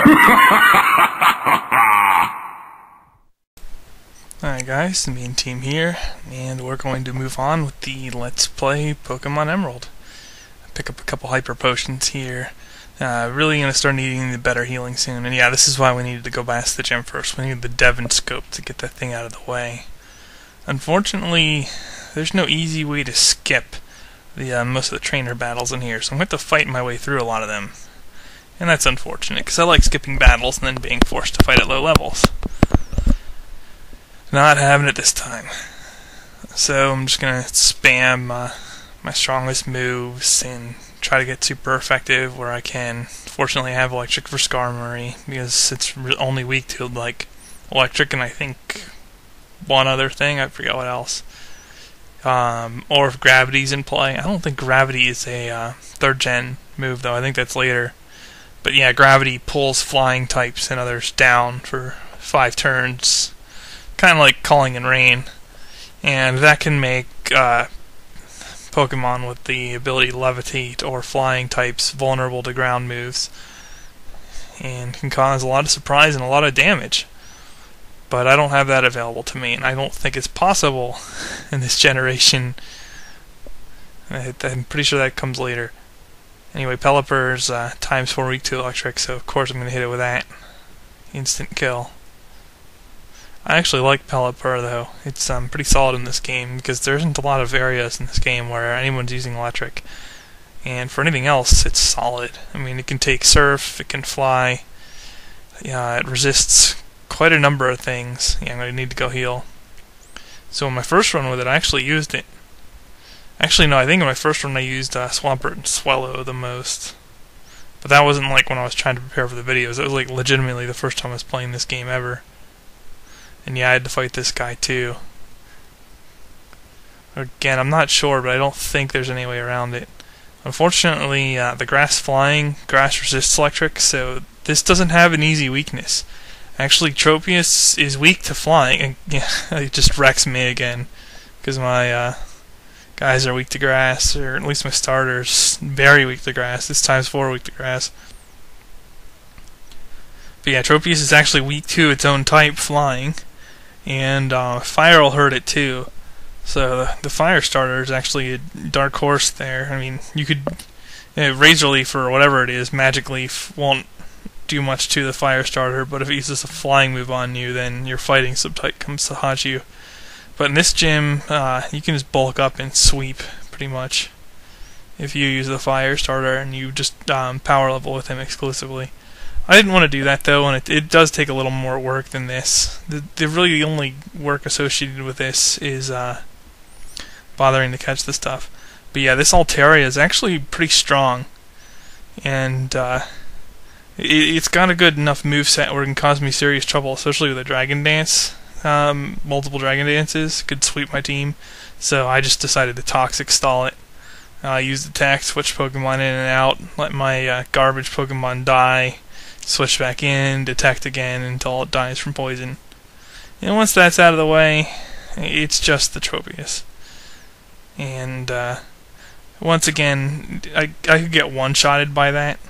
Alright guys, the main team here, and we're going to move on with the Let's Play Pokemon Emerald. Pick up a couple Hyper Potions here. Really going to start needing the better healing soon, and yeah, this is why we needed to go past the gym first. We needed the Devon Scope to get that thing out of the way. Unfortunately, there's no easy way to skip the most of the trainer battles in here, so I'm going to have to fight my way through a lot of them. And that's unfortunate, because I like skipping battles and then being forced to fight at low levels. Not having it this time. So I'm just going to spam my strongest moves and try to get super effective where I can. Fortunately, I have Electric for Skarmory, because it's only weak to like Electric and I think one other thing, I forget what else. Or if Gravity's in play. I don't think Gravity is a 3rd gen move though, I think that's later. But yeah, Gravity pulls flying types and others down for 5 turns. Kind of like Calling in Rain. And that can make Pokemon with the ability to levitate or flying types vulnerable to ground moves. And can cause a lot of surprise and a lot of damage. But I don't have that available to me, and I don't think it's possible in this generation. I'm pretty sure that comes later. Anyway, Pelipper's times 4 weak to Electric, so of course I'm going to hit it with that. Instant kill. I actually like Pelipper though. It's pretty solid in this game, because there isn't a lot of areas in this game where anyone's using Electric. And for anything else, it's solid. I mean, it can take Surf, it can fly, yeah, it resists quite a number of things. Yeah, I'm going to need to go heal. So in my first run with it, I actually used it. Actually, no, I think in my first run I used Swampert and Swellow the most. But that wasn't like when I was trying to prepare for the videos. It was like legitimately the first time I was playing this game ever. And yeah, I had to fight this guy too. Again, I'm not sure, but I don't think there's any way around it. Unfortunately, the grass resists Electric, so this doesn't have an easy weakness. Actually, Tropius is weak to flying, and yeah, it just wrecks me again, because my guys are weak to grass, or at least my starter's very weak to grass. This time's 4 weak to grass. But yeah, Tropius is actually weak to its own type, flying, and fire will hurt it too. So the fire starter is actually a dark horse there. I mean, you could Razor Leaf or whatever it is, Magic Leaf won't do much to the fire starter, but if it uses a flying move on you, then your fighting subtype comes to haunt you. But in this gym, you can just bulk up and sweep, pretty much, if you use the fire starter and you just power level with him exclusively. I didn't want to do that though, and it does take a little more work than this. The really only work associated with this is bothering to catch the stuff. But yeah, this Altaria is actually pretty strong, and it's got a good enough moveset where it can cause me serious trouble, especially with a Dragon Dance. Multiple Dragon Dances could sweep my team, so I just decided to Toxic Stall it. Use attack, switch Pokemon in and out, let my garbage Pokemon die, switch back in, detect again until it dies from poison. And once that's out of the way, it's just the Tropius. And once again, I could get one-shotted by that,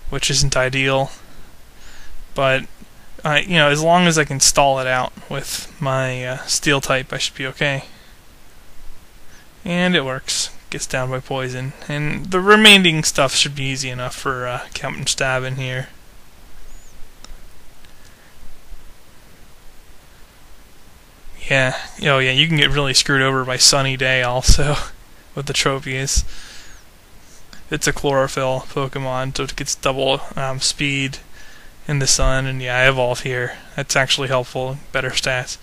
which isn't ideal, but you know, as long as I can stall it out with my Steel type, I should be okay. And it works. Gets down by poison, and the remaining stuff should be easy enough for Captain Stab in here. Yeah, oh yeah, you can get really screwed over by Sunny Day also with the Tropius. It's a chlorophyll Pokemon, so it gets double speed in the sun, and yeah, I evolve here. That's actually helpful, better stats.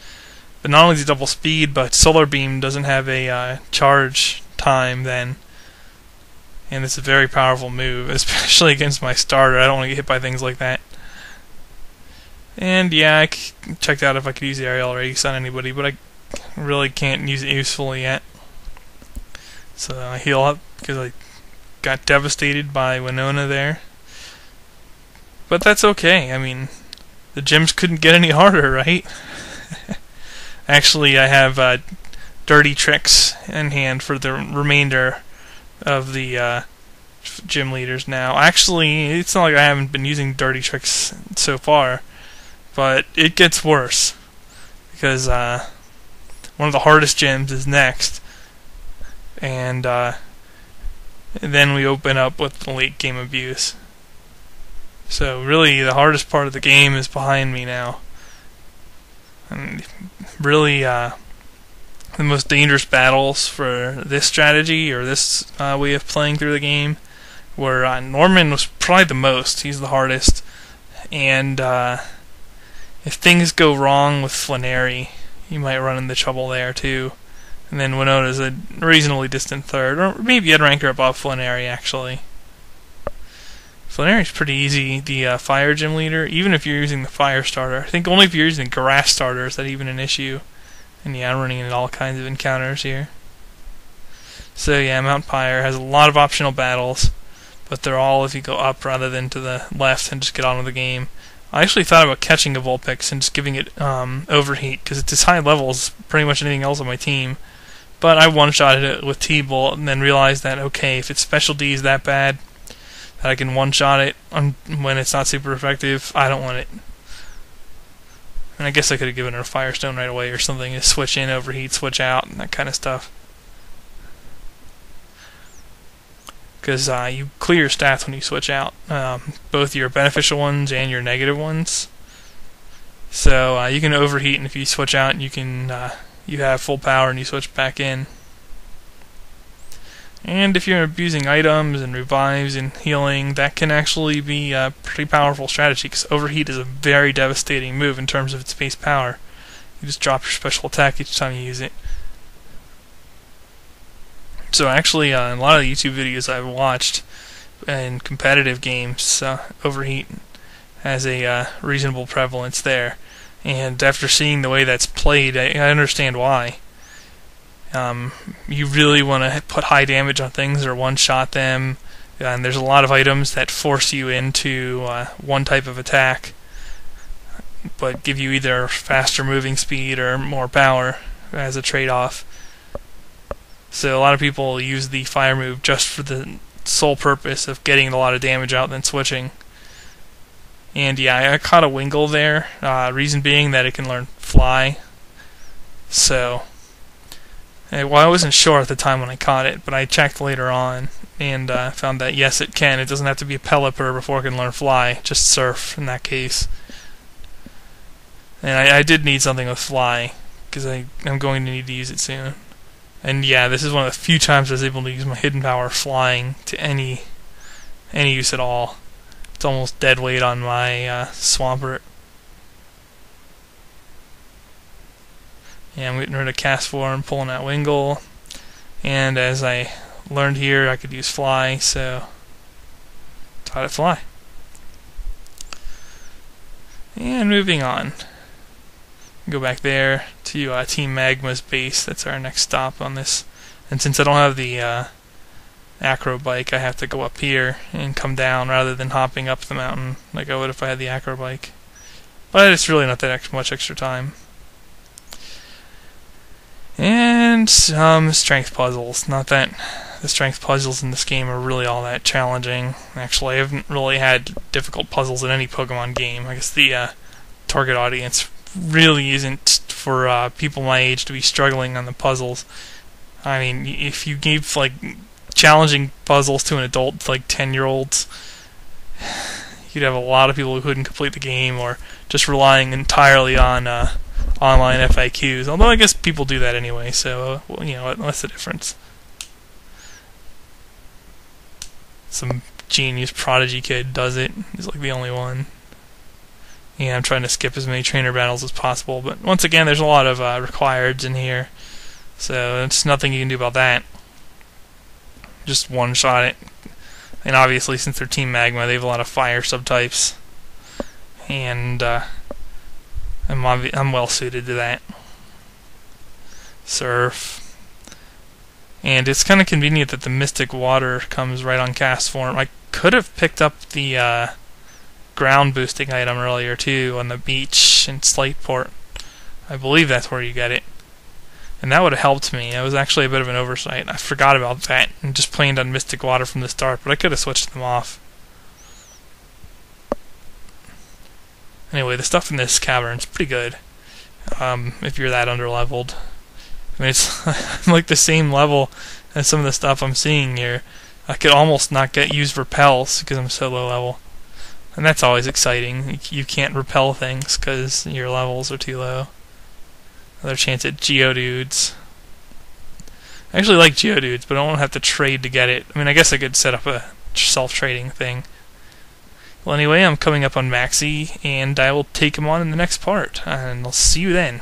But not only is it double speed, but Solar Beam doesn't have a charge time then, and it's a very powerful move, especially against my starter. I don't want to get hit by things like that. And yeah, I checked out if I could use the Aerial Race on anybody, but I really can't use it usefully yet. So I heal up because I got devastated by Winona there. But that's okay. I mean, the gyms couldn't get any harder, right? Actually, I have Dirty Tricks in hand for the remainder of the gym leaders now. Actually, it's not like I haven't been using Dirty Tricks so far, but it gets worse because one of the hardest gyms is next, and then we open up with the late game abuse. So really, the hardest part of the game is behind me now, and really the most dangerous battles for this strategy or this way of playing through the game were Norman was probably the most. He's the hardest, and if things go wrong with Flannery, you might run into trouble there too. And then Winona's a reasonably distant third, or maybe I'd rank her above Flannery actually. Flannery's pretty easy, the fire gym leader, even if you're using the fire starter. I think only if you're using the grass starter is that even an issue. And yeah, I'm running into all kinds of encounters here. So yeah, Mount Pyre has a lot of optional battles, but they're all if you go up rather than to the left and just get on with the game. I actually thought about catching a Vulpix and just giving it overheat, because it's as high level as pretty much anything else on my team. But I one-shotted it with T-Bolt and then realized that, okay, if its special D is that bad, that I can one-shot it when it's not super effective, I don't want it. And I guess I could have given her a Firestone right away or something to switch in, overheat, switch out, and that kind of stuff. Because you clear your stats when you switch out, both your beneficial ones and your negative ones. So you can overheat, and if you switch out, you can you have full power and you switch back in. And if you're abusing items and revives and healing, that can actually be a pretty powerful strategy, because overheat is a very devastating move in terms of its base power. You just drop your special attack each time you use it. So actually, in a lot of the YouTube videos I've watched in competitive games, overheat has a reasonable prevalence there. And after seeing the way that's played, I understand why. You really want to put high damage on things or one-shot them, and there's a lot of items that force you into one type of attack, but give you either faster moving speed or more power as a trade-off. So a lot of people use the fire move just for the sole purpose of getting a lot of damage out and then switching. And yeah, I caught a Wingull there, reason being that it can learn Fly. So well, I wasn't sure at the time when I caught it, but I checked later on and found that yes, it can. It doesn't have to be a Pelipper before it can learn Fly, just Surf in that case. And I did need something with Fly, because I'm going to need to use it soon. And yeah, this is one of the few times I was able to use my hidden power flying to any use at all. It's almost dead weight on my Swampert. Yeah, I'm getting rid of Castform, pulling out Wingull, and as I learned here, I could use Fly, so taught it Fly. And moving on, go back there to Team Magma's base. That's our next stop on this. And since I don't have the Acro Bike, I have to go up here and come down rather than hopping up the mountain like I would if I had the Acro Bike. But it's really not that much extra time. And some strength puzzles. Not that the strength puzzles in this game are really all that challenging. Actually, I haven't really had difficult puzzles in any Pokemon game. I guess the target audience really isn't for people my age to be struggling on the puzzles. I mean, if you gave like challenging puzzles to an adult, like 10-year-olds, you'd have a lot of people who couldn't complete the game, or just relying entirely on online FAQs. Although I guess people do that anyway, so well, you know, what's the difference? Some genius prodigy kid does it. He's like the only one. Yeah, I'm trying to skip as many trainer battles as possible, but once again, there's a lot of requireds in here, so there's nothing you can do about that. Just one-shot it. And obviously, since they're Team Magma, they have a lot of fire subtypes, and I'm well suited to that. Surf. And it's kind of convenient that the Mystic Water comes right on Castform. I could have picked up the ground boosting item earlier too on the beach in Slateport. I believe that's where you get it. And that would have helped me. It was actually a bit of an oversight. I forgot about that and just planned on Mystic Water from the start, but I could have switched them off. Anyway, the stuff in this cavern's pretty good. If you're that underleveled. I mean, it's like the same level as some of the stuff I'm seeing here. I could almost not use repels because I'm so low level. And that's always exciting. You can't repel things because your levels are too low. Another chance at Geodudes. I actually like Geodudes, but I don't have to trade to get it. I mean, I guess I could set up a self-trading thing. Well, anyway, I'm coming up on Maxie, and I will take him on in the next part. And I'll see you then.